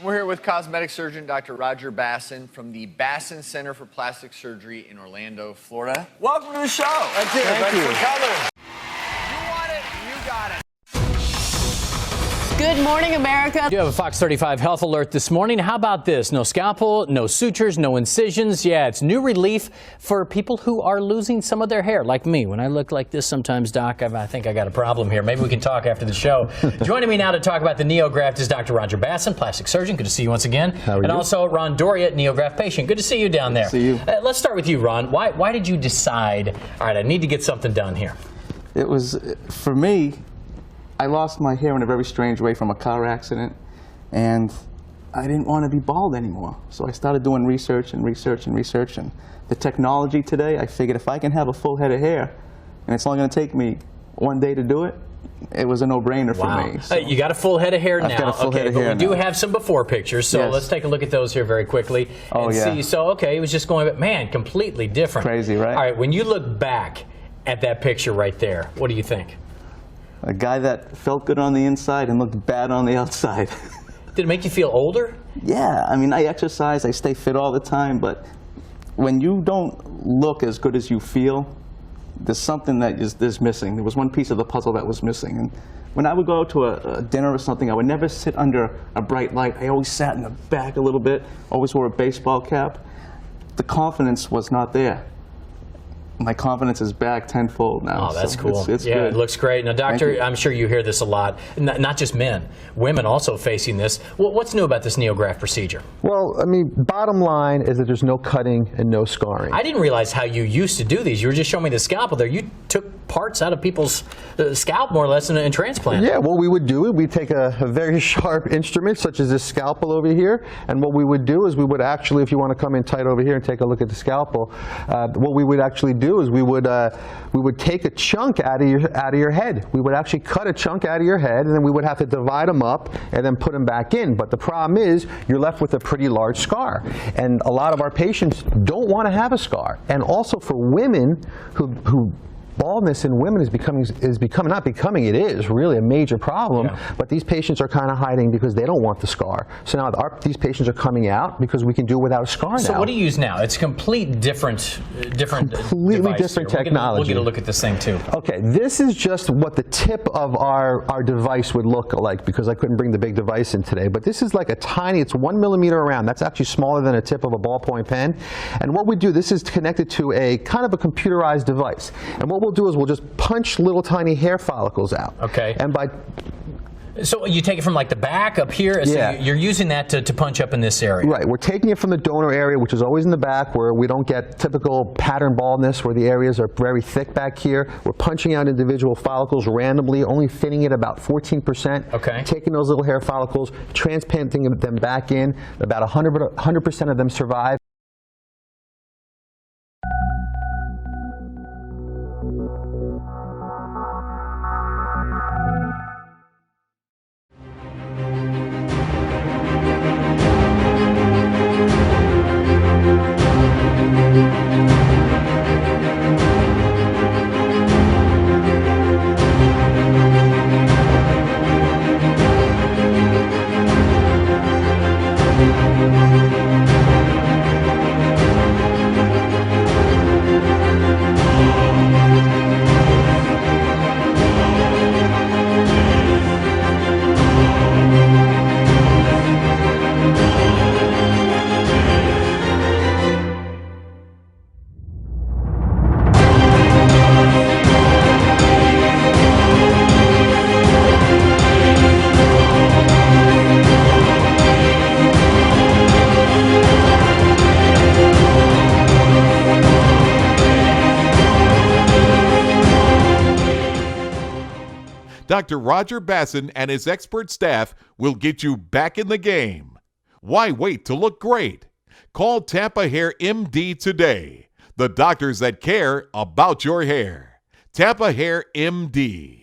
We're here with cosmetic surgeon Dr. Roger Basson from the Basson Center for Plastic Surgery in Orlando, Florida. Welcome to the show. Thank you. Thanks for coming. You want it, you got it. Good morning, America. You have a Fox 35 health alert this morning. How about this? No scalpel, no sutures, no incisions. Yeah, it's new relief for people who are losing some of their hair, like me. When I look like this sometimes, Doc, I think I got a problem here. Maybe we can talk after the show. Joining me now to talk about the NeoGraft is Dr. Roger Basson, plastic surgeon. Good to see you once again. How are you? And also Ron Doria, NeoGraft patient. Good to see you down there. See you. Let's start with you, Ron. Why did you decide, all right, I need to get something done here? It was, for me, I lost my hair in a very strange way from a car accident, and I didn't want to be bald anymore. So I started doing research and research and research. And the technology today, I figured if I can have a full head of hair, and it's only going to take me one day to do it, it was a no-brainer for me. So You got a full head of hair now. I've got a full head of hair but we do now. have some before pictures, so Yes. let's take a look at those here very quickly and see. So, okay, it was just going, but man, completely different. Crazy, right? All right, when you look back at that picture right there, what do you think? A guy that felt good on the inside and looked bad on the outside. Did it make you feel older? Yeah, I mean, I exercise, I stay fit all the time, but when you don't look as good as you feel, there's something that is missing. There was one piece of the puzzle that was missing. And when I would go to a dinner or something, I would never sit under a bright light. I always sat in the back a little bit, always wore a baseball cap. The confidence was not there. My confidence is back tenfold now. Oh, that's so cool. It's yeah, good. It looks great. Now, Doctor, I'm sure you hear this a lot. Not just men, women also facing this. What's new about this NeoGraft procedure? Well, I mean, bottom line is that there's no cutting and no scarring. I didn't realize how you used to do these. You were just showing me the scalpel there. You took parts out of people's scalp, more or less, and transplanted. Yeah, what we would do is we'd take a very sharp instrument, such as this scalpel over here, and what we would do is we would actually, if you want to come in tight over here and take a look at the scalpel, what we would actually do is we would take a chunk out of your head. We would actually cut a chunk out of your head, and then we would have to divide them up and then put them back in. But the problem is you're left with a pretty large scar, and a lot of our patients don't want to have a scar. And also for women who baldness in women is it is really a major problem, but these patients are kind of hiding because they don't want the scar. So now these patients are coming out because we can do it without a scar now. So what do you use now? It's completely different completely different technology. We'll get a look at this thing too. Okay, this is just what the tip of our device would look like, because I couldn't bring the big device in today, but this is like a tiny, it's 1 millimeter around. That's actually smaller than a tip of a ballpoint pen. And what we do, this is connected to a kind of a computerized device. And what we'll do is we'll just punch little tiny hair follicles out. Okay. And so you take it from like the back up here, so yeah. You're using that to punch up in this area. Right, we're taking it from the donor area, which is always in the back, where we don't get typical pattern baldness, where the areas are very thick back here. We're punching out individual follicles randomly, only thinning it about 14%. Okay. Taking those little hair follicles, transplanting them back in. About 100% of them survive. Dr. Roger Basson and his expert staff will get you back in the game. Why wait to look great? Call Tampa Hair MD today. The doctors that care about your hair. Tampa Hair MD.